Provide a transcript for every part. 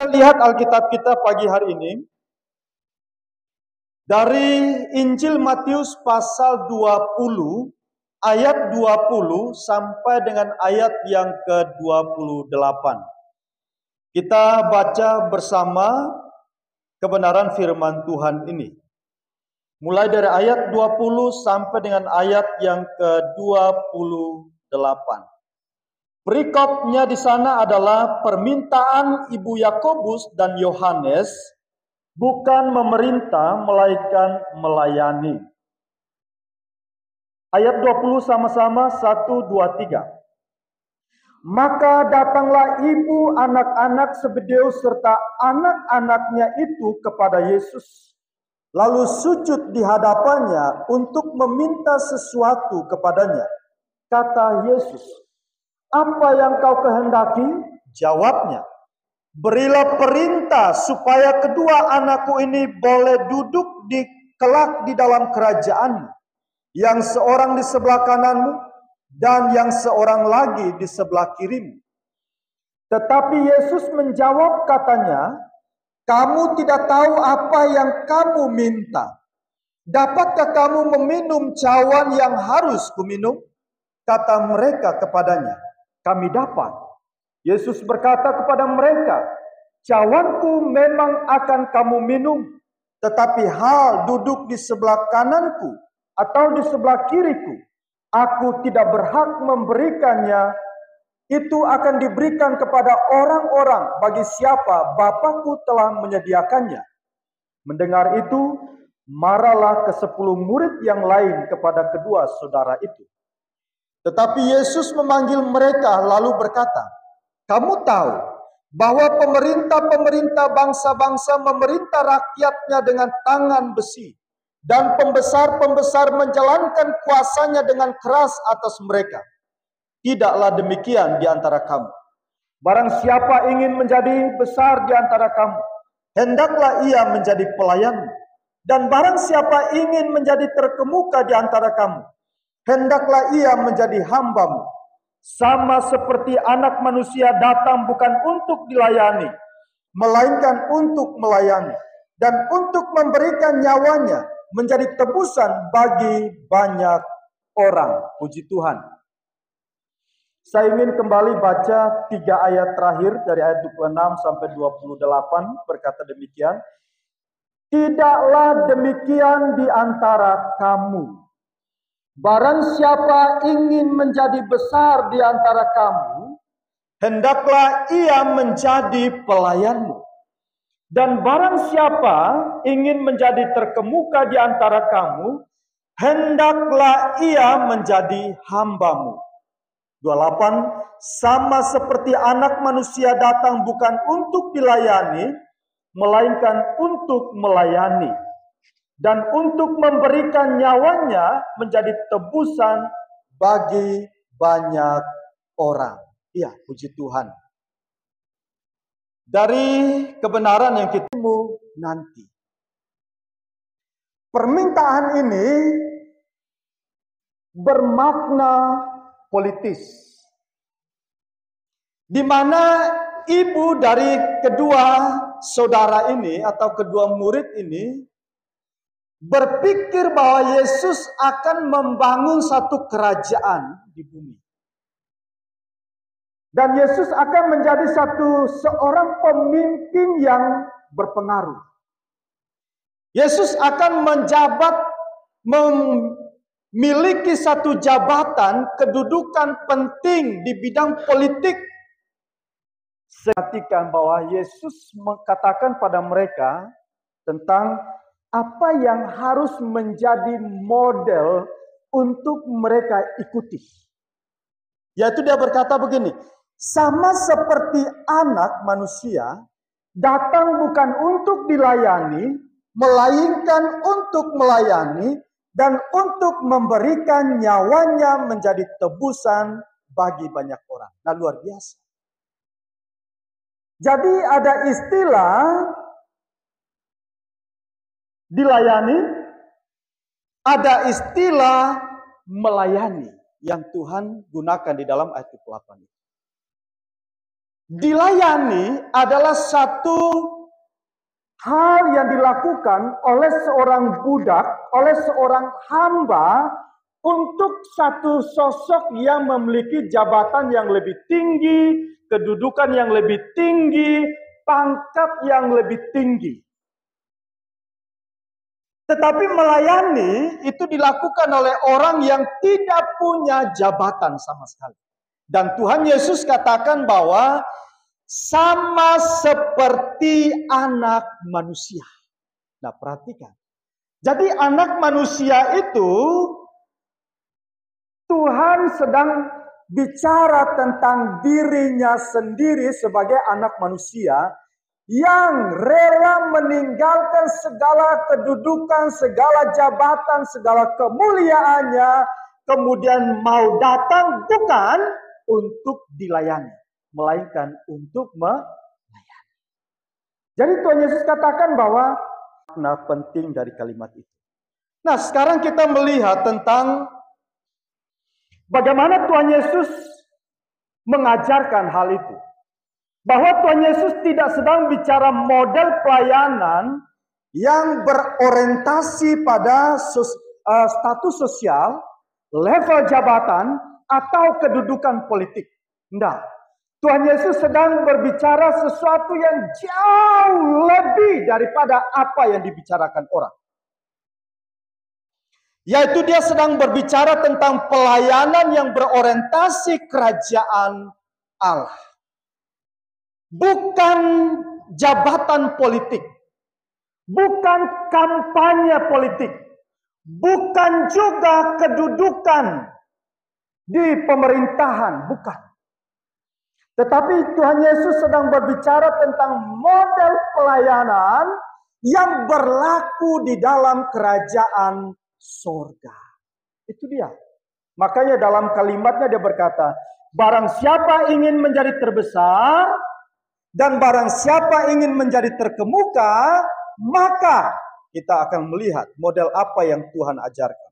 Lihat Alkitab kita pagi hari ini dari Injil Matius pasal 20 ayat 20 sampai dengan ayat yang ke-28. Kita baca bersama kebenaran firman Tuhan ini. Mulai dari ayat 20 sampai dengan ayat yang ke-28. Perikopnya di sana adalah permintaan ibu Yakobus dan Yohanes, bukan memerintah melainkan melayani. Ayat 20 sama-sama, 1, 2, 3. Maka datanglah ibu anak-anak Zebedeus serta anak-anaknya itu kepada Yesus, lalu sujud di hadapannya untuk meminta sesuatu kepadanya. Kata Yesus, "Apa yang kau kehendaki?" Jawabnya, "Berilah perintah supaya kedua anakku ini boleh duduk kelak di dalam kerajaan, yang seorang di sebelah kananmu dan yang seorang lagi di sebelah kirimu." Tetapi Yesus menjawab katanya, "Kamu tidak tahu apa yang kamu minta. Dapatkah kamu meminum cawan yang harus kuminum?" Kata mereka kepadanya, "Kami dapat." Yesus berkata kepada mereka, "Cawanku memang akan kamu minum, tetapi hal duduk di sebelah kananku atau di sebelah kiriku, aku tidak berhak memberikannya. Itu akan diberikan kepada orang-orang bagi siapa Bapa-Ku telah menyediakannya." Mendengar itu, marahlah ke-10 murid yang lain kepada kedua saudara itu. Tetapi Yesus memanggil mereka lalu berkata, "Kamu tahu bahwa pemerintah-pemerintah bangsa-bangsa memerintah rakyatnya dengan tangan besi, dan pembesar-pembesar menjalankan kuasanya dengan keras atas mereka. Tidaklah demikian di antara kamu. Barang siapa ingin menjadi besar di antara kamu, hendaklah ia menjadi pelayanmu. Dan barang siapa ingin menjadi terkemuka di antara kamu, hendaklah ia menjadi hambamu. Sama seperti Anak Manusia datang bukan untuk dilayani, melainkan untuk melayani, dan untuk memberikan nyawanya menjadi tebusan bagi banyak orang." Puji Tuhan. Saya ingin kembali baca 3 ayat terakhir dari ayat 26 sampai 28, berkata demikian. "Tidaklah demikian di antara kamu. Barang siapa ingin menjadi besar di antara kamu, hendaklah ia menjadi pelayanmu. Dan barang siapa ingin menjadi terkemuka di antara kamu, hendaklah ia menjadi hambamu." 28, "Sama seperti Anak Manusia datang bukan untuk dilayani, melainkan untuk melayani, dan untuk memberikan nyawanya menjadi tebusan bagi banyak orang." Ya, puji Tuhan. Dari kebenaran yang kita temu nanti, permintaan ini bermakna politis, di mana ibu dari kedua saudara ini atau kedua murid ini berpikir bahwa Yesus akan membangun satu kerajaan di bumi. Dan Yesus akan menjadi seorang pemimpin yang berpengaruh. Yesus akan memiliki satu jabatan, kedudukan penting di bidang politik. Perhatikan bahwa Yesus mengatakan pada mereka tentang apa yang harus menjadi model untuk mereka ikuti. Yaitu dia berkata begini, "Sama seperti Anak Manusia datang bukan untuk dilayani, melainkan untuk melayani dan untuk memberikan nyawanya menjadi tebusan bagi banyak orang." Nah, luar biasa. Jadi ada istilah dilayani, ada istilah melayani yang Tuhan gunakan di dalam ayat 8 itu. Dilayani adalah satu hal yang dilakukan oleh seorang budak, oleh seorang hamba untuk satu sosok yang memiliki jabatan yang lebih tinggi, kedudukan yang lebih tinggi, pangkat yang lebih tinggi. Tetapi melayani itu dilakukan oleh orang yang tidak punya jabatan sama sekali. Dan Tuhan Yesus katakan bahwa sama seperti anak manusia. Nah, perhatikan. Jadi anak manusia itu Tuhan sedang bicara tentang dirinya sendiri sebagai anak manusia yang rela meninggalkan segala kedudukan, segala jabatan, segala kemuliaannya, kemudian mau datang bukan untuk dilayani, melainkan untuk melayani. Jadi Tuhan Yesus katakan bahwa makna penting dari kalimat itu. Nah, sekarang kita melihat tentang bagaimana Tuhan Yesus mengajarkan hal itu. Bahwa Tuhan Yesus tidak sedang bicara model pelayanan yang berorientasi pada status sosial, level jabatan, atau kedudukan politik. Tidak. Tuhan Yesus sedang berbicara sesuatu yang jauh lebih daripada apa yang dibicarakan orang. Yaitu dia sedang berbicara tentang pelayanan yang berorientasi kerajaan Allah. Bukan jabatan politik, bukan kampanye politik, bukan juga kedudukan di pemerintahan, bukan. Tetapi Tuhan Yesus sedang berbicara tentang model pelayanan yang berlaku di dalam kerajaan surga. Itu dia. Makanya dalam kalimatnya dia berkata, barang siapa ingin menjadi terbesar, dan barang siapa ingin menjadi terkemuka, maka kita akan melihat model apa yang Tuhan ajarkan.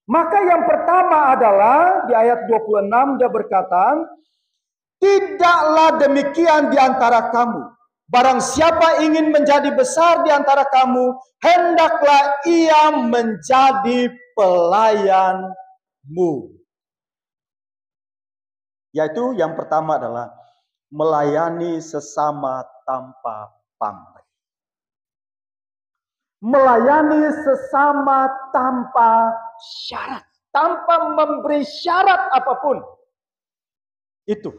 Maka yang pertama adalah di ayat 26 dia berkata, tidaklah demikian di antara kamu. Barang siapa ingin menjadi besar di antara kamu, hendaklah ia menjadi pelayanmu. Yaitu yang pertama adalah melayani sesama tanpa pamrih. Melayani sesama tanpa syarat. Tanpa memberi syarat apapun. Itu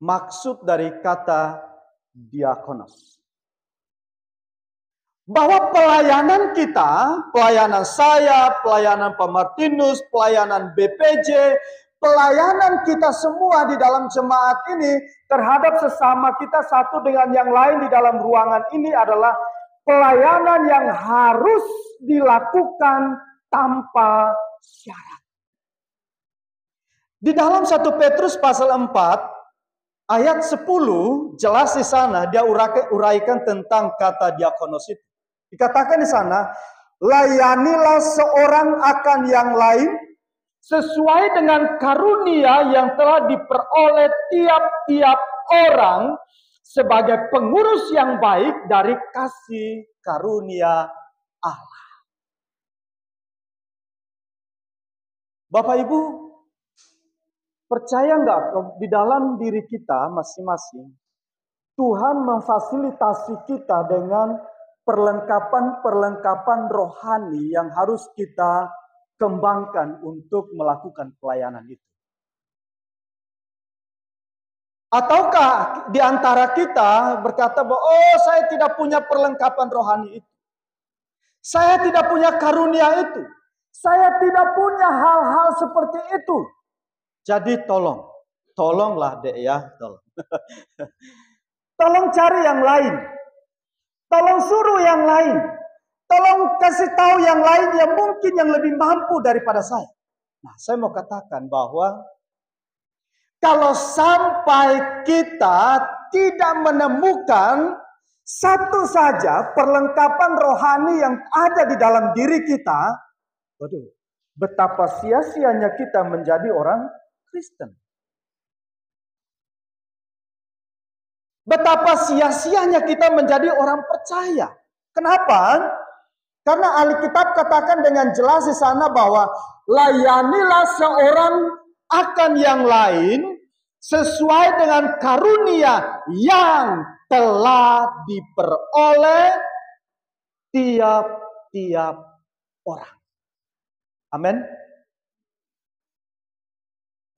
maksud dari kata diakonos. Bahwa pelayanan kita, pelayanan saya, pelayanan Pak Martinus, pelayanan BPJ, pelayanan kita semua di dalam jemaat ini terhadap sesama kita satu dengan yang lain di dalam ruangan ini adalah pelayanan yang harus dilakukan tanpa syarat. Di dalam 1 Petrus pasal 4 ayat 10 jelas di sana dia uraikan tentang kata diakonos itu. Dikatakan di sana, layanilah seorang akan yang lain sesuai dengan karunia yang telah diperoleh tiap-tiap orang sebagai pengurus yang baik dari kasih karunia Allah. Bapak Ibu, percaya nggak di dalam diri kita masing-masing, Tuhan memfasilitasi kita dengan perlengkapan-perlengkapan rohani yang harus kita kembangkan untuk melakukan pelayanan itu. Ataukah di antara kita berkata bahwa oh saya tidak punya perlengkapan rohani itu. Saya tidak punya karunia itu. Saya tidak punya hal-hal seperti itu. Jadi tolonglah Dek ya, tolong. Tolong cari yang lain. Tolong suruh yang lain. Tolong kasih tahu yang lain yang mungkin yang lebih mampu daripada saya. Nah, saya mau katakan bahwa kalau sampai kita tidak menemukan satu saja perlengkapan rohani yang ada di dalam diri kita, waduh, betapa sia-sianya kita menjadi orang Kristen. Betapa sia-sianya kita menjadi orang percaya. Kenapa? Karena Alkitab katakan dengan jelas di sana bahwa layanilah seorang akan yang lain sesuai dengan karunia yang telah diperoleh tiap-tiap orang. Amin.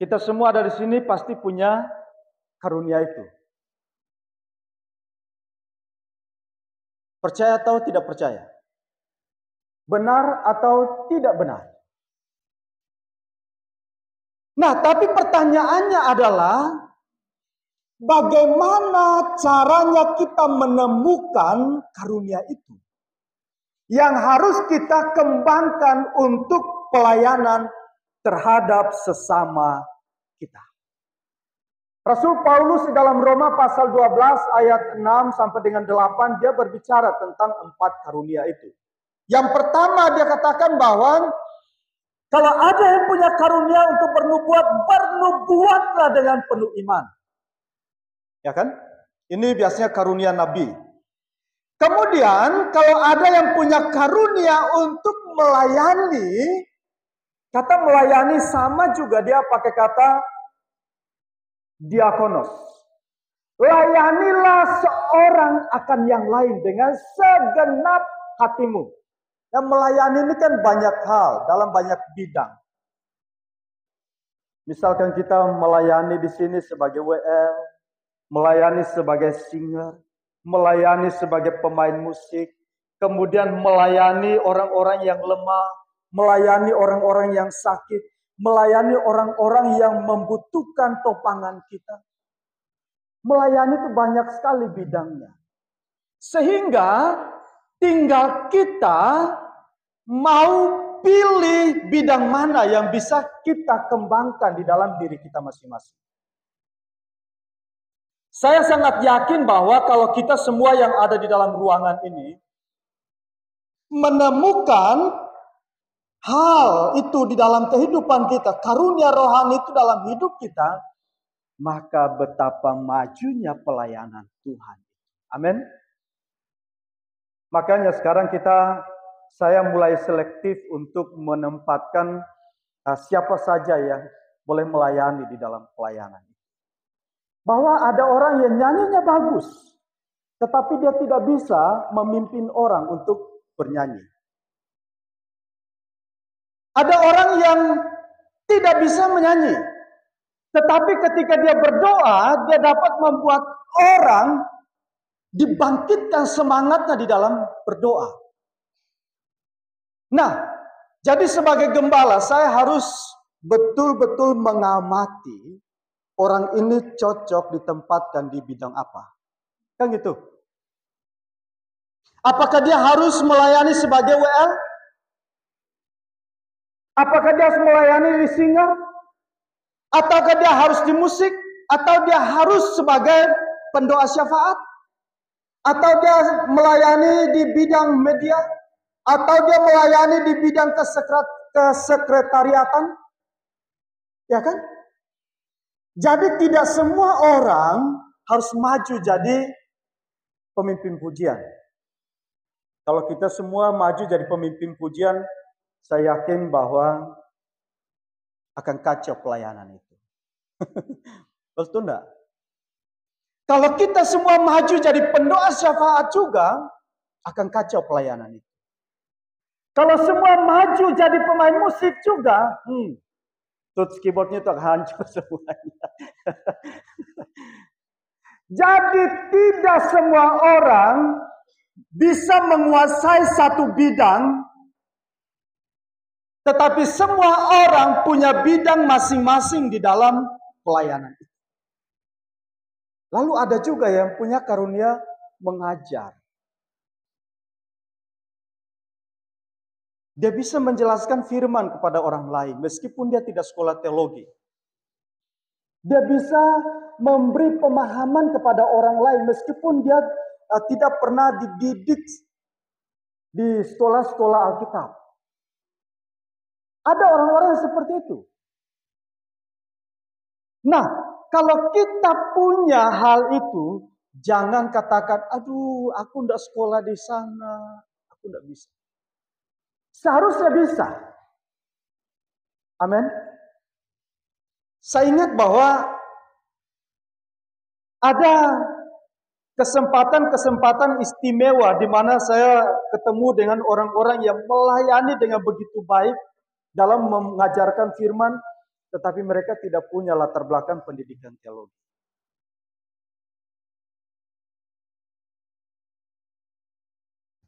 Kita semua dari sini pasti punya karunia itu. Percaya atau tidak percaya? Benar atau tidak benar? Nah, tapi pertanyaannya adalah bagaimana caranya kita menemukan karunia itu yang harus kita kembangkan untuk pelayanan terhadap sesama kita. Rasul Paulus di dalam Roma pasal 12 ayat 6 sampai dengan 8 dia berbicara tentang 4 karunia itu. Yang pertama dia katakan bahwa kalau ada yang punya karunia untuk bernubuat, bernubuatlah dengan penuh iman. Ya kan? Ini biasanya karunia nabi. Kemudian kalau ada yang punya karunia untuk melayani, kata melayani sama juga dia pakai kata diakonos. Layanilah seorang akan yang lain dengan segenap hatimu. Yang melayani ini kan banyak hal, dalam banyak bidang. Misalkan kita melayani di sini sebagai WL, melayani sebagai singer, melayani sebagai pemain musik, kemudian melayani orang-orang yang lemah, melayani orang-orang yang sakit, melayani orang-orang yang membutuhkan topangan kita. Melayani itu banyak sekali bidangnya. Sehingga tinggal kita mau pilih bidang mana yang bisa kita kembangkan di dalam diri kita masing-masing. Saya sangat yakin bahwa kalau kita semua yang ada di dalam ruangan ini menemukan hal itu di dalam kehidupan kita, karunia rohani itu dalam hidup kita, maka betapa majunya pelayanan Tuhan. Amin. Makanya sekarang saya mulai selektif untuk menempatkan siapa saja yang boleh melayani di dalam pelayanan. Bahwa ada orang yang nyanyinya bagus, tetapi dia tidak bisa memimpin orang untuk bernyanyi. Ada orang yang tidak bisa menyanyi, tetapi ketika dia berdoa, dia dapat membuat orang dibangkitkan semangatnya di dalam berdoa. Nah, jadi sebagai gembala, saya harus betul-betul mengamati orang ini cocok ditempatkan di bidang apa. Kan gitu. Apakah dia harus melayani sebagai WL? Apakah dia harus melayani di singer? Ataukah dia harus di musik? Atau dia harus sebagai pendoa syafaat? Atau dia melayani di bidang media? Atau dia melayani di bidang kesekretariatan? Ya kan? Jadi tidak semua orang harus maju jadi pemimpin pujian. Kalau kita semua maju jadi pemimpin pujian, saya yakin bahwa akan kacau pelayanan itu. Betul enggak? Kalau kita semua maju jadi pendoa syafaat juga, akan kacau pelayanan itu. Kalau semua maju jadi pemain musik juga, touch keyboardnya itu hancur semuanya. Jadi tidak semua orang bisa menguasai satu bidang, tetapi semua orang punya bidang masing-masing di dalam pelayanan itu. Lalu ada juga yang punya karunia mengajar. Dia bisa menjelaskan firman kepada orang lain meskipun dia tidak sekolah teologi. Dia bisa memberi pemahaman kepada orang lain meskipun dia tidak pernah dididik di sekolah-sekolah Alkitab. Ada orang-orang yang seperti itu. Nah, kalau kita punya hal itu, Jangan katakan, aduh aku tidak sekolah di sana, aku tidak bisa. Seharusnya bisa. Amin. Saya ingat bahwa ada kesempatan-kesempatan istimewa di mana saya ketemu dengan orang-orang yang melayani dengan begitu baik dalam mengajarkan firman, tetapi mereka tidak punya latar belakang pendidikan teologi.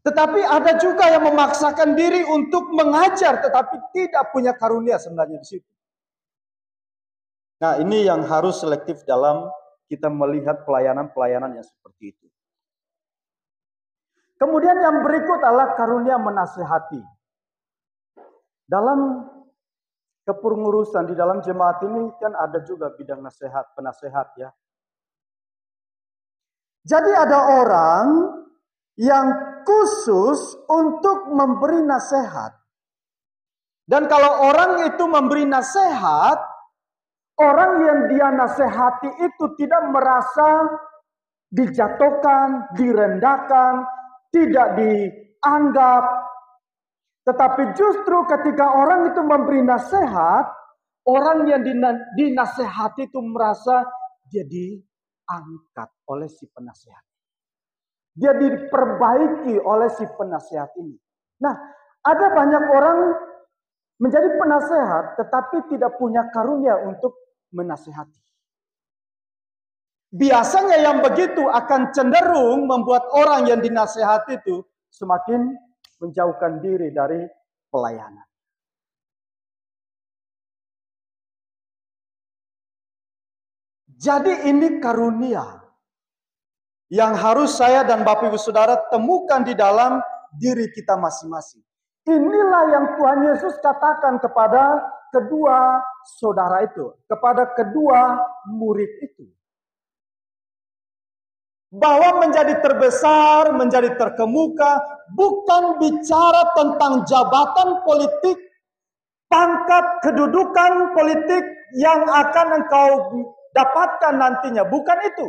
Tetapi ada juga yang memaksakan diri untuk mengajar, tetapi tidak punya karunia sebenarnya di situ. Nah, ini yang harus selektif dalam kita melihat pelayanan-pelayanan yang seperti itu. Kemudian yang berikut adalah karunia menasihati. Dalam kepengurusan di dalam jemaat ini kan ada juga bidang nasihat, penasehat ya. Jadi ada orang yang khusus untuk memberi nasihat. Dan kalau orang itu memberi nasihat, orang yang dia nasihati itu tidak merasa dijatuhkan, direndahkan, tidak dianggap. Tetapi justru ketika orang itu memberi nasihat, orang yang dinasehati itu merasa dia diangkat oleh si penasehat. Dia diperbaiki oleh si penasehat ini. Nah, ada banyak orang menjadi penasehat tetapi tidak punya karunia untuk menasehati. Biasanya yang begitu akan cenderung membuat orang yang dinasehati itu semakin menjauhkan diri dari pelayanan. Jadi ini karunia yang harus saya dan Bapak Ibu Saudara temukan di dalam diri kita masing-masing. Inilah yang Tuhan Yesus katakan kepada kedua saudara itu, kepada kedua murid itu. Bahwa menjadi terbesar, menjadi terkemuka, bukan bicara tentang jabatan politik, pangkat kedudukan politik yang akan engkau dapatkan nantinya. Bukan itu.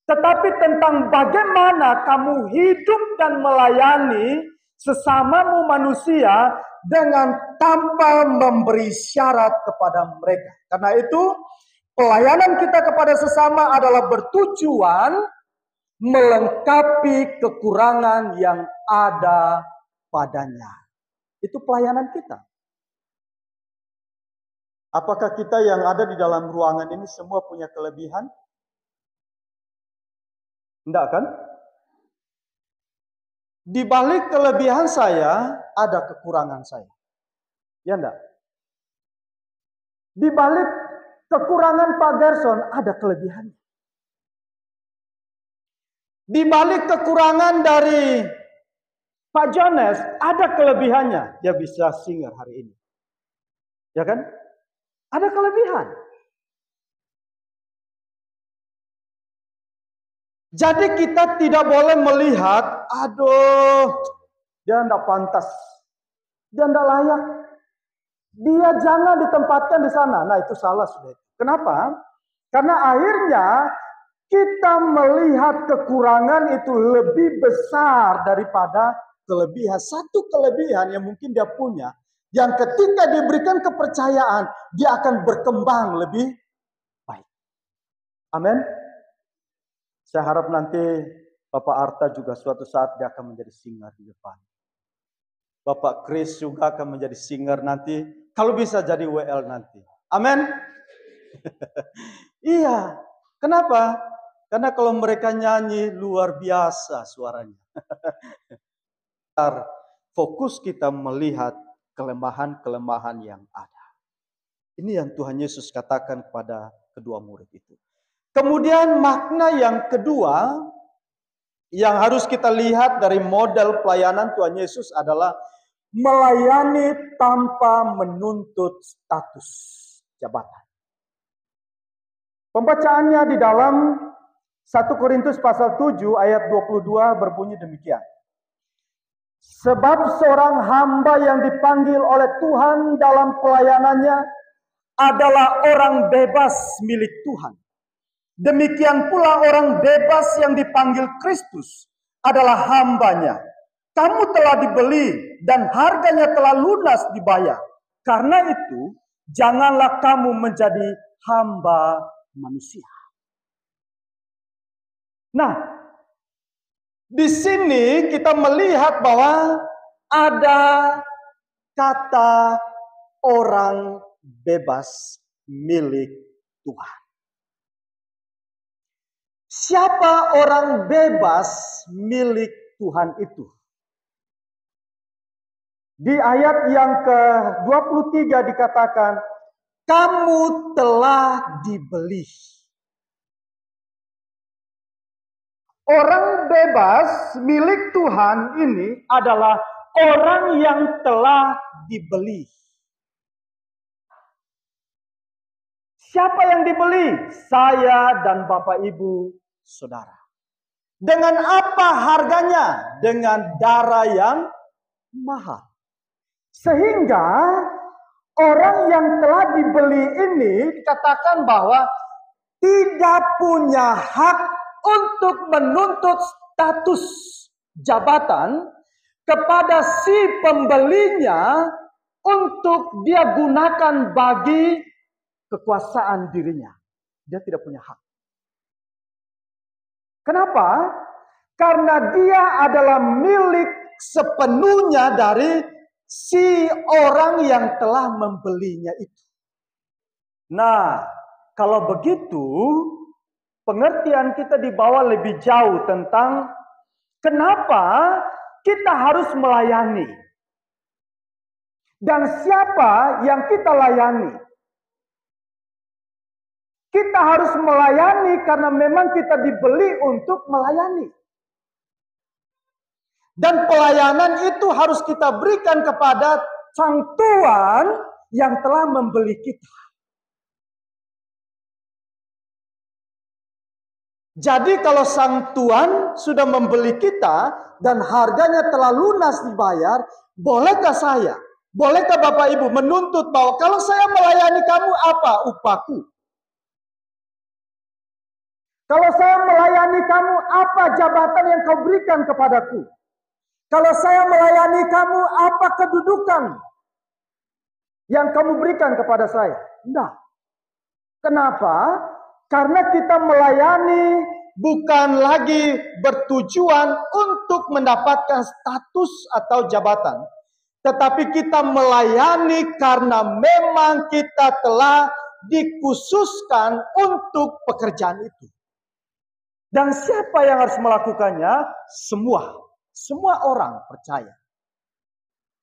Tetapi tentang bagaimana kamu hidup dan melayani sesamamu manusia dengan tanpa memberi syarat kepada mereka. Karena itu, pelayanan kita kepada sesama adalah bertujuan melengkapi kekurangan yang ada padanya. Itu pelayanan kita. Apakah kita yang ada di dalam ruangan ini semua punya kelebihan? Enggak kan? Di balik kelebihan saya, ada kekurangan saya. Ya enggak? Di balik kekurangan Pak Gerson, ada kelebihannya. Di balik kekurangan dari Pak Jones, ada kelebihannya. Dia bisa singer hari ini. Ya kan? Ada kelebihan. Jadi kita tidak boleh melihat, aduh, dia tidak pantas. Dia tidak layak. Dia jangan ditempatkan di sana. Nah, itu salah sudah. Kenapa? Karena akhirnya kita melihat kekurangan itu lebih besar daripada kelebihan. Satu kelebihan yang mungkin dia punya, yang ketika diberikan kepercayaan, dia akan berkembang lebih baik. Amin. Saya harap nanti Bapak Arta juga suatu saat dia akan menjadi singer di depan. Bapak Chris juga akan menjadi singer nanti. Kalau bisa jadi WL nanti. Amin. Iya. Kenapa? Karena kalau mereka nyanyi luar biasa suaranya. Fokus kita melihat kelemahan-kelemahan yang ada. Ini yang Tuhan Yesus katakan kepada kedua murid itu. Kemudian makna yang kedua yang harus kita lihat dari model pelayanan Tuhan Yesus adalah melayani tanpa menuntut status jabatan. Pembacaannya di dalam 1 Korintus pasal 7 ayat 22 berbunyi demikian. Sebab seorang hamba yang dipanggil oleh Tuhan dalam pelayanannya adalah orang bebas milik Tuhan. Demikian pula orang bebas yang dipanggil Kristus adalah hambanya. Kamu telah dibeli dan harganya telah lunas dibayar. Karena itu, janganlah kamu menjadi hamba manusia. Nah, di sini kita melihat bahwa ada kata orang bebas milik Tuhan. Siapa orang bebas milik Tuhan itu? Di ayat yang ke-23 dikatakan, kamu telah dibeli. Orang bebas milik Tuhan ini adalah orang yang telah dibeli. Siapa yang dibeli? Saya dan Bapak Ibu Saudara. Dengan apa harganya? Dengan darah yang mahal. Sehingga orang yang telah dibeli ini dikatakan bahwa tidak punya hak untuk menuntut status jabatan kepada si pembelinya untuk dia gunakan bagi kekuasaan dirinya. Dia tidak punya hak. Kenapa? Karena dia adalah milik sepenuhnya dari si orang yang telah membelinya itu. Nah, kalau begitu, pengertian kita dibawa lebih jauh tentang kenapa kita harus melayani. Dan siapa yang kita layani? Kita harus melayani karena memang kita dibeli untuk melayani. Dan pelayanan itu harus kita berikan kepada Sang Tuhan yang telah membeli kita. Jadi kalau Sang Tuhan sudah membeli kita dan harganya telah lunas dibayar, bolehkah saya, bolehkah Bapak Ibu menuntut bahwa kalau saya melayani kamu apa upahku? Kalau saya melayani kamu, apa jabatan yang kau berikan kepadaku? Kalau saya melayani kamu, apa kedudukan yang kamu berikan kepada saya? Tidak. Kenapa? Karena kita melayani bukan lagi bertujuan untuk mendapatkan status atau jabatan. Tetapi kita melayani karena memang kita telah dikhususkan untuk pekerjaan itu. Dan siapa yang harus melakukannya? Semua orang percaya.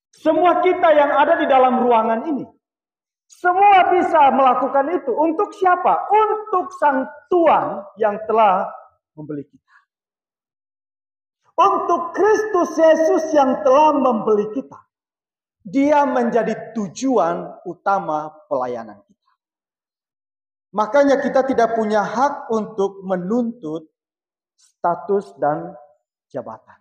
Semua kita yang ada di dalam ruangan ini. Semua bisa melakukan itu. Untuk siapa? Untuk Sang Tuhan yang telah membeli kita. Untuk Kristus Yesus yang telah membeli kita. Dia menjadi tujuan utama pelayanan kita. Makanya kita tidak punya hak untuk menuntut status dan jabatan.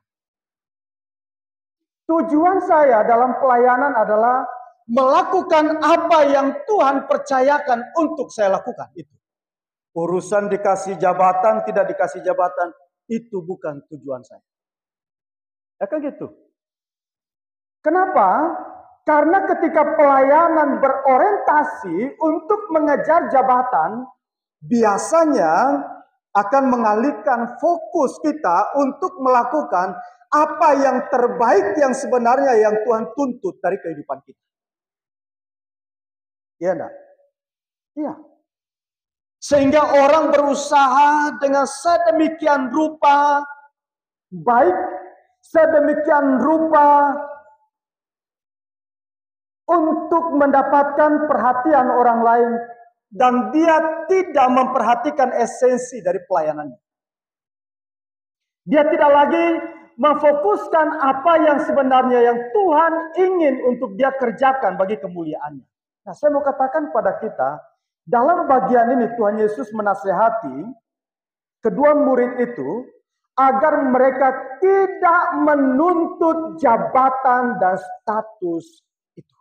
Tujuan saya dalam pelayanan adalah melakukan apa yang Tuhan percayakan untuk saya lakukan itu. Urusan dikasih jabatan, tidak dikasih jabatan, itu bukan tujuan saya. Ya kan gitu. Kenapa? Karena ketika pelayanan berorientasi untuk mengejar jabatan, biasanya akan mengalihkan fokus kita untuk melakukan apa yang terbaik yang sebenarnya yang Tuhan tuntut dari kehidupan kita. Iya enggak? Iya. Sehingga orang berusaha dengan sedemikian rupa baik, sedemikian rupa untuk mendapatkan perhatian orang lain. Dan dia tidak memperhatikan esensi dari pelayanannya. Dia tidak lagi memfokuskan apa yang sebenarnya yang Tuhan ingin untuk dia kerjakan bagi kemuliaannya. Nah, saya mau katakan pada kita, dalam bagian ini Tuhan Yesus menasehati kedua murid itu agar mereka tidak menuntut jabatan dan status itu.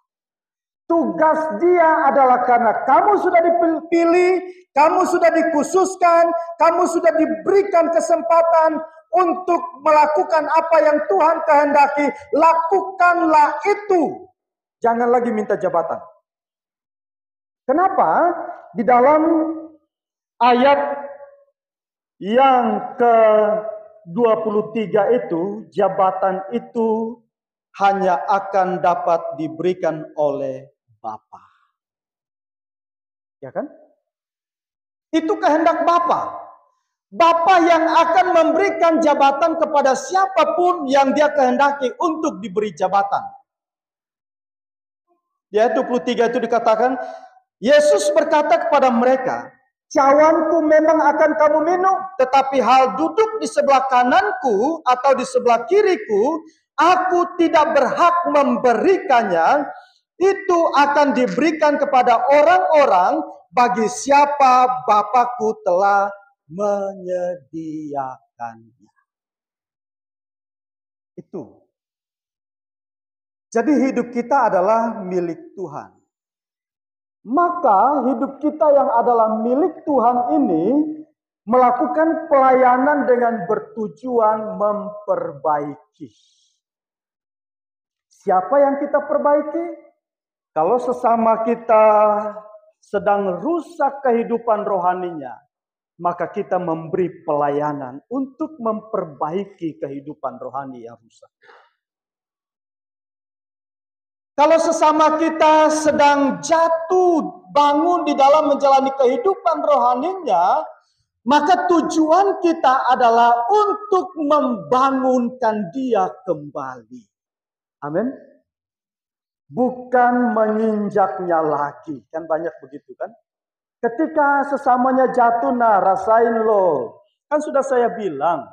Tugas dia adalah karena kamu sudah dipilih, kamu sudah dikhususkan, kamu sudah diberikan kesempatan untuk melakukan apa yang Tuhan kehendaki. Lakukanlah itu. Jangan lagi minta jabatan. Kenapa? Di dalam ayat yang ke-23 itu, jabatan itu hanya akan dapat diberikan oleh Bapa. Ya kan? Itu kehendak Bapa. Bapa yang akan memberikan jabatan kepada siapapun yang dia kehendaki untuk diberi jabatan. Di ayat 23 itu dikatakan, Yesus berkata kepada mereka, cawanku memang akan kamu minum, tetapi hal duduk di sebelah kananku atau di sebelah kiriku, aku tidak berhak memberikannya. Itu akan diberikan kepada orang-orang bagi siapa Bapakku telah menyediakannya. Itu. Jadi hidup kita adalah milik Tuhan. Maka hidup kita yang adalah milik Tuhan ini melakukan pelayanan dengan bertujuan memperbaiki. Siapa yang kita perbaiki? Kalau sesama kita sedang rusak kehidupan rohaninya, maka kita memberi pelayanan untuk memperbaiki kehidupan rohani yang rusak. Kalau sesama kita sedang jatuh bangun di dalam menjalani kehidupan rohaninya, maka tujuan kita adalah untuk membangunkan dia kembali. Amin. Bukan menginjaknya lagi. Kan banyak begitu kan. Ketika sesamanya jatuh, nah rasain loh. Kan sudah saya bilang.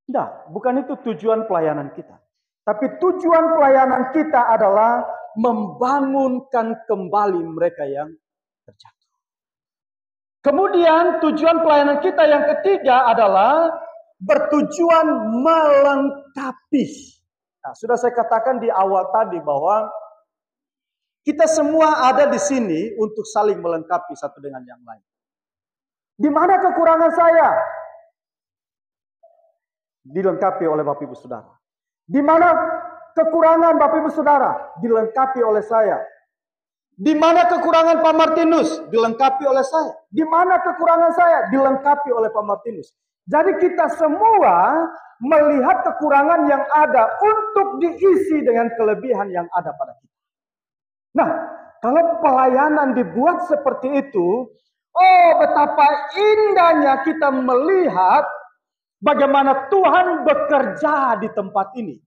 Nah, bukan itu tujuan pelayanan kita. Tapi tujuan pelayanan kita adalah membangunkan kembali mereka yang terjatuh. Kemudian tujuan pelayanan kita yang ketiga adalah bertujuan melengkapi. Nah, sudah saya katakan di awal tadi bahwa kita semua ada di sini untuk saling melengkapi satu dengan yang lain. Di mana kekurangan saya? Dilengkapi oleh Bapak Ibu Saudara. Di mana kekurangan Bapak Ibu Saudara? Dilengkapi oleh saya. Di mana kekurangan Pak Martinus? Dilengkapi oleh saya. Di mana kekurangan saya? Dilengkapi oleh Pak Martinus. Jadi kita semua melihat kekurangan yang ada untuk diisi dengan kelebihan yang ada pada kita. Nah, kalau pelayanan dibuat seperti itu, oh betapa indahnya kita melihat bagaimana Tuhan bekerja di tempat ini.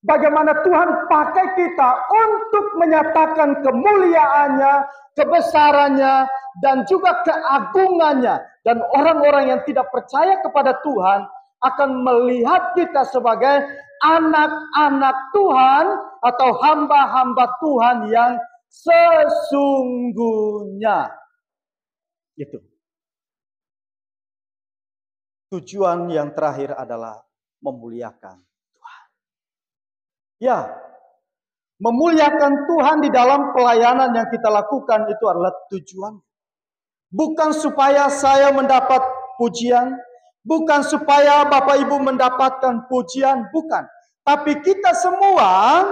Bagaimana Tuhan pakai kita untuk menyatakan kemuliaannya, kebesarannya, dan juga keagungannya. Dan orang-orang yang tidak percaya kepada Tuhan akan melihat kita sebagai anak-anak Tuhan atau hamba-hamba Tuhan yang sesungguhnya. Itu. Tujuan yang terakhir adalah memuliakan Tuhan. Ya, memuliakan Tuhan di dalam pelayanan yang kita lakukan itu adalah tujuan. Bukan supaya saya mendapat pujian, bukan supaya Bapak Ibu mendapatkan pujian, bukan. Tapi kita semua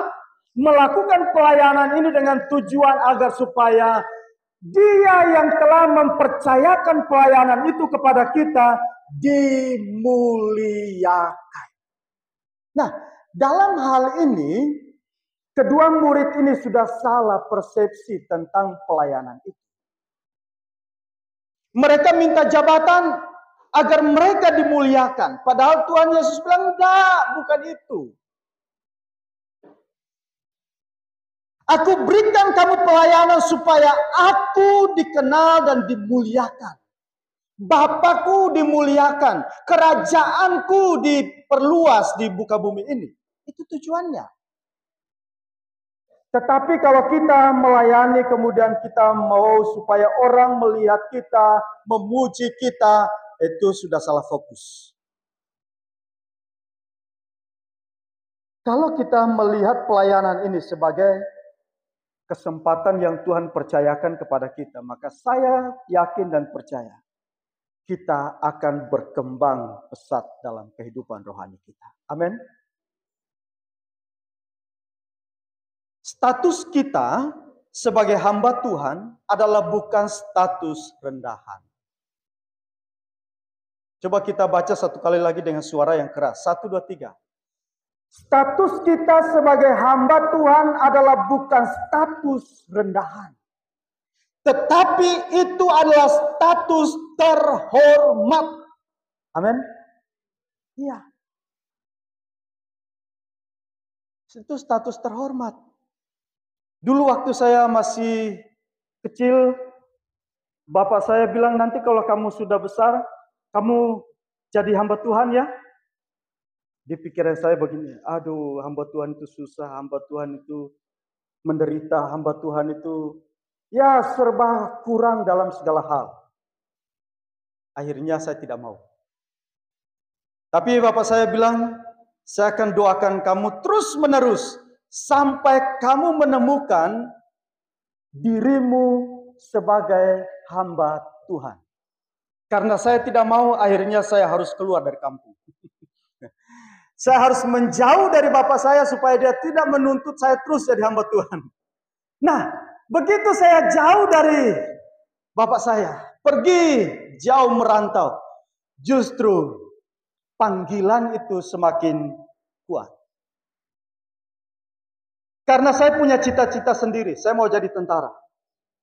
melakukan pelayanan ini dengan tujuan agar supaya Dia yang telah mempercayakan pelayanan itu kepada kita dimuliakan. Nah, dalam hal ini kedua murid ini sudah salah persepsi tentang pelayanan itu. Mereka minta jabatan agar mereka dimuliakan. Padahal Tuhan Yesus bilang, enggak, bukan itu. Aku berikan kamu pelayanan supaya aku dikenal dan dimuliakan. Bapakku dimuliakan. Kerajaanku diperluas di muka bumi ini. Itu tujuannya. Tetapi kalau kita melayani kemudian kita mau supaya orang melihat kita, memuji kita, itu sudah salah fokus. Kalau kita melihat pelayanan ini sebagai kesempatan yang Tuhan percayakan kepada kita, maka saya yakin dan percaya kita akan berkembang pesat dalam kehidupan rohani kita. Amin. Status kita sebagai hamba Tuhan adalah bukan status rendahan. Coba kita baca satu kali lagi dengan suara yang keras. 1, 2, 3. Status kita sebagai hamba Tuhan adalah bukan status rendahan. Tetapi itu adalah status terhormat. Amin. Iya. Itu status terhormat. Dulu waktu saya masih kecil, bapak saya bilang, nanti kalau kamu sudah besar, kamu jadi hamba Tuhan ya. Di pikiran saya begini, aduh hamba Tuhan itu susah, hamba Tuhan itu menderita, hamba Tuhan itu ya serba kurang dalam segala hal. Akhirnya saya tidak mau. Tapi bapak saya bilang, saya akan doakan kamu terus menerus sampai kamu menemukan dirimu sebagai hamba Tuhan. Karena saya tidak mau, akhirnya saya harus keluar dari kampung. Saya harus menjauh dari bapak saya supaya dia tidak menuntut saya terus jadi hamba Tuhan. Nah, begitu saya jauh dari bapak saya, pergi jauh merantau, justru panggilan itu semakin kuat. Karena saya punya cita-cita sendiri, saya mau jadi tentara.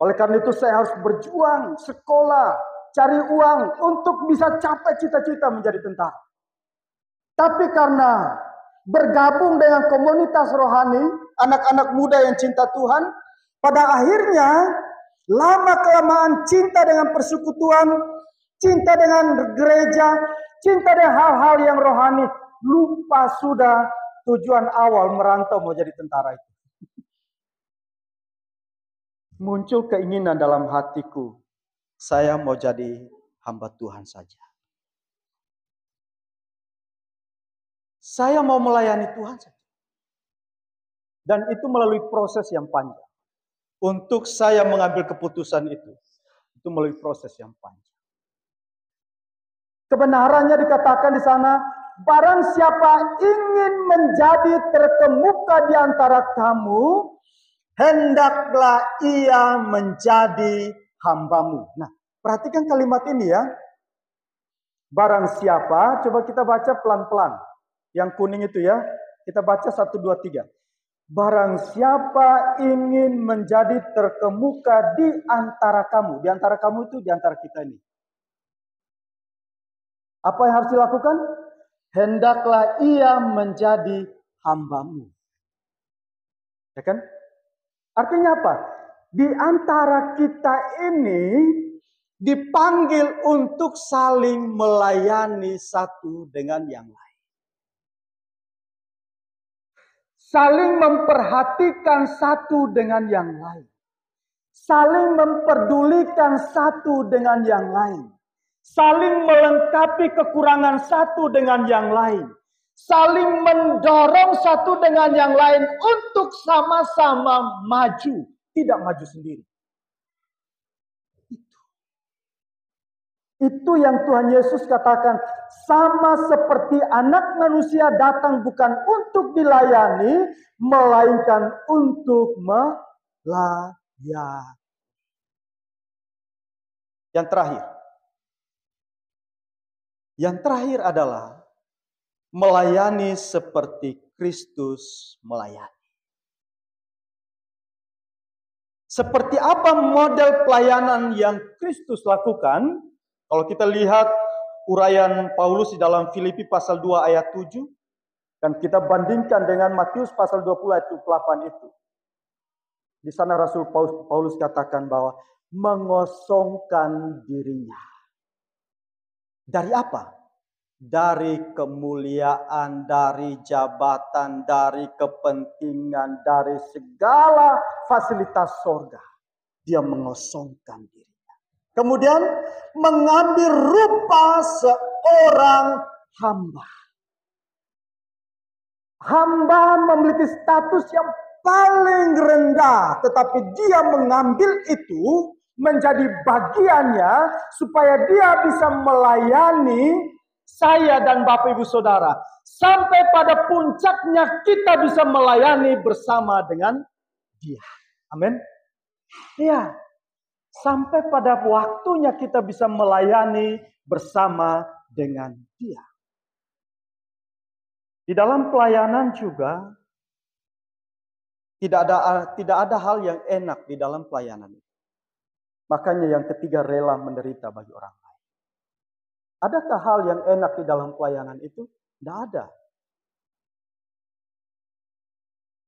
Oleh karena itu saya harus berjuang, sekolah, cari uang untuk bisa capai cita-cita menjadi tentara. Tapi karena bergabung dengan komunitas rohani, anak-anak muda yang cinta Tuhan, pada akhirnya lama-kelamaan cinta dengan persekutuan, cinta dengan gereja, cinta dengan hal-hal yang rohani, lupa sudah tujuan awal merantau mau jadi tentara itu. Muncul keinginan dalam hatiku, saya mau jadi hamba Tuhan saja. Saya mau melayani Tuhan saja. Dan itu melalui proses yang panjang. Untuk saya mengambil keputusan itu melalui proses yang panjang. Kebenarannya dikatakan di sana, barang siapa ingin menjadi terkemuka di antara kamu, hendaklah ia menjadi hambamu. Nah, perhatikan kalimat ini ya. Barang siapa, coba kita baca pelan-pelan. Yang kuning itu ya, kita baca 1, 2, 3. Barang siapa ingin menjadi terkemuka di antara kamu. Di antara kamu itu di antara kita ini. Apa yang harus dilakukan? Hendaklah ia menjadi hambamu. Ya kan? Artinya apa? Di antara kita ini dipanggil untuk saling melayani satu dengan yang lain. Saling memperhatikan satu dengan yang lain. Saling memperdulikan satu dengan yang lain. Saling melengkapi kekurangan satu dengan yang lain. Saling mendorong satu dengan yang lain untuk sama-sama maju. Tidak maju sendiri. Itu yang Tuhan Yesus katakan, sama seperti anak manusia datang bukan untuk dilayani, melainkan untuk melayani. Yang terakhir adalah melayani seperti Kristus melayani. Seperti apa model pelayanan yang Kristus lakukan? Kalau kita lihat uraian Paulus di dalam Filipi pasal 2 ayat 7. Dan kita bandingkan dengan Matius pasal 20 ayat 8 itu. Di sana Rasul Paulus katakan bahwa mengosongkan dirinya. Dari apa? Dari kemuliaan, dari jabatan, dari kepentingan, dari segala fasilitas sorga. Dia mengosongkan diri. Kemudian mengambil rupa seorang hamba. Hamba memiliki status yang paling rendah, tetapi dia mengambil itu menjadi bagiannya supaya dia bisa melayani saya dan Bapak Ibu Saudara. Sampai pada puncaknya kita bisa melayani bersama dengan dia. Amin. Ya, sampai pada waktunya kita bisa melayani bersama dengan dia. Di dalam pelayanan juga tidak ada hal yang enak di dalam pelayanan. Makanya yang ketiga, rela menderita bagi orang lain. Adakah hal yang enak di dalam pelayanan itu? Tidak ada.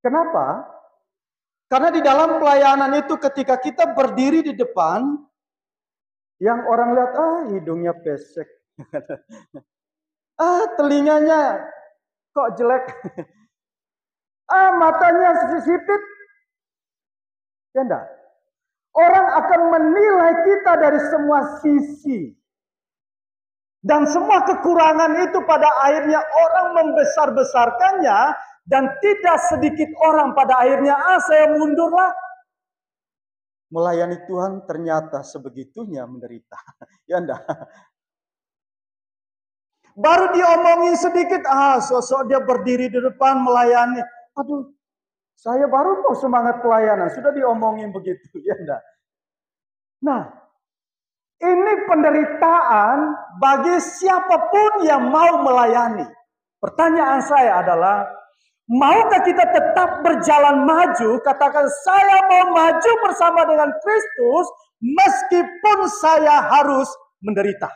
Kenapa? Karena di dalam pelayanan itu ketika kita berdiri di depan, yang orang lihat, hidungnya pesek. Telinganya kok jelek. Matanya sipit. Ya enggak? Orang akan menilai kita dari semua sisi. Dan semua kekurangan itu pada akhirnya orang membesar-besarkannya. Dan tidak sedikit orang pada akhirnya, saya mundurlah. Melayani Tuhan ternyata sebegitunya menderita. Ya enggak? Baru diomongin sedikit, sosok dia berdiri di depan melayani. Aduh, saya baru mau semangat pelayanan, sudah diomongin begitu. Ya enggak? Nah, ini penderitaan bagi siapapun yang mau melayani. Pertanyaan saya adalah, maukah kita tetap berjalan maju? Katakan, saya mau maju bersama dengan Kristus meskipun saya harus menderita.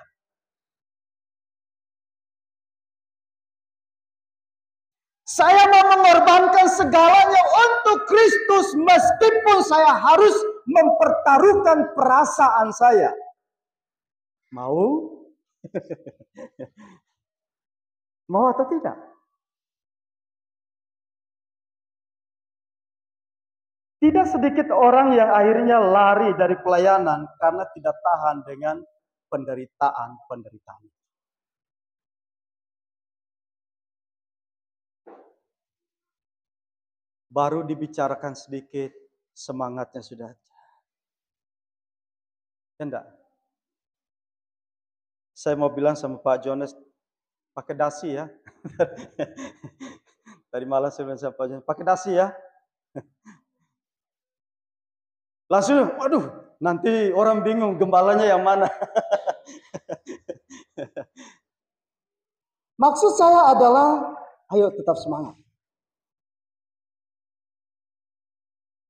Saya mau mengorbankan segalanya untuk Kristus meskipun saya harus mempertaruhkan perasaan saya. Mau? Mau atau tidak? Tidak sedikit orang yang akhirnya lari dari pelayanan karena tidak tahan dengan penderitaan. Baru dibicarakan sedikit, semangatnya sudah. Ya enggak? Saya mau bilang sama Pak Jonas, pakai dasi ya. Tadi malam saya bilang sama Pak Jonas, pakai dasi ya. Langsung, waduh, nanti orang bingung gembalanya yang mana. Maksud saya adalah, ayo tetap semangat.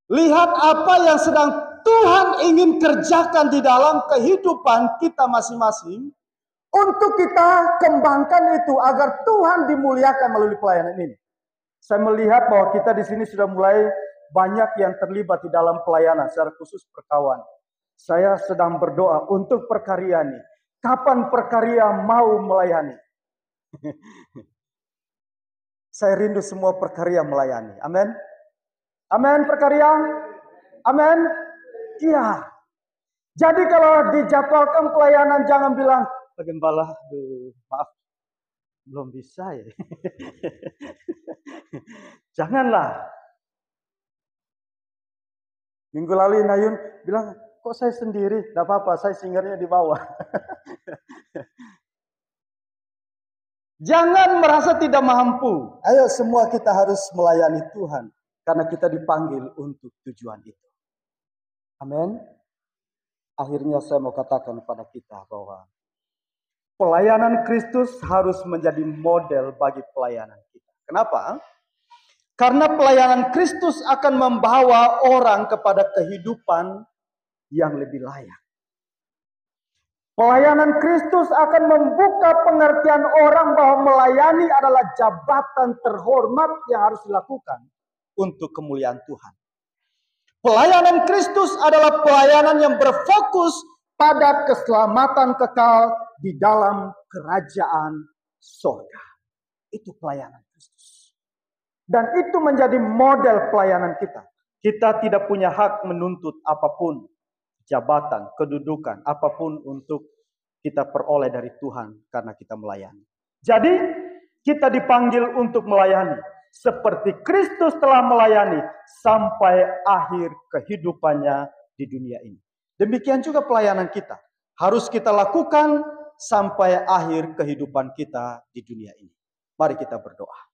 Lihat apa yang sedang Tuhan ingin kerjakan di dalam kehidupan kita masing-masing. Untuk kita kembangkan itu agar Tuhan dimuliakan melalui pelayanan ini. Saya melihat bahwa kita di sini sudah mulai banyak yang terlibat di dalam pelayanan, secara khusus perkawan. Saya sedang berdoa untuk perkarya ini. Kapan perkarya mau melayani? Saya rindu semua perkarya melayani. Amin. Amin perkarya. Amin. Iya. Jadi kalau dijadwalkan pelayanan jangan bilang, Pak Gembala, maaf, belum bisa ya. Janganlah. Minggu lalu Nayun bilang, kok saya sendiri? Tidak apa-apa, saya singernya di bawah. Jangan merasa tidak mampu. Ayo semua kita harus melayani Tuhan. Karena kita dipanggil untuk tujuan itu. Amin. Akhirnya saya mau katakan kepada kita bahwa pelayanan Kristus harus menjadi model bagi pelayanan kita. Kenapa? Karena pelayanan Kristus akan membawa orang kepada kehidupan yang lebih layak. Pelayanan Kristus akan membuka pengertian orang bahwa melayani adalah jabatan terhormat yang harus dilakukan untuk kemuliaan Tuhan. Pelayanan Kristus adalah pelayanan yang berfokus pada keselamatan kekal di dalam kerajaan surga. Itu pelayanan Kristus. Dan itu menjadi model pelayanan kita. Kita tidak punya hak menuntut apapun, jabatan, kedudukan, apapun untuk kita peroleh dari Tuhan karena kita melayani. Jadi kita dipanggil untuk melayani. seperti Kristus telah melayani sampai akhir kehidupannya di dunia ini. Demikian juga pelayanan kita. Harus kita lakukan sampai akhir kehidupan kita di dunia ini. Mari kita berdoa.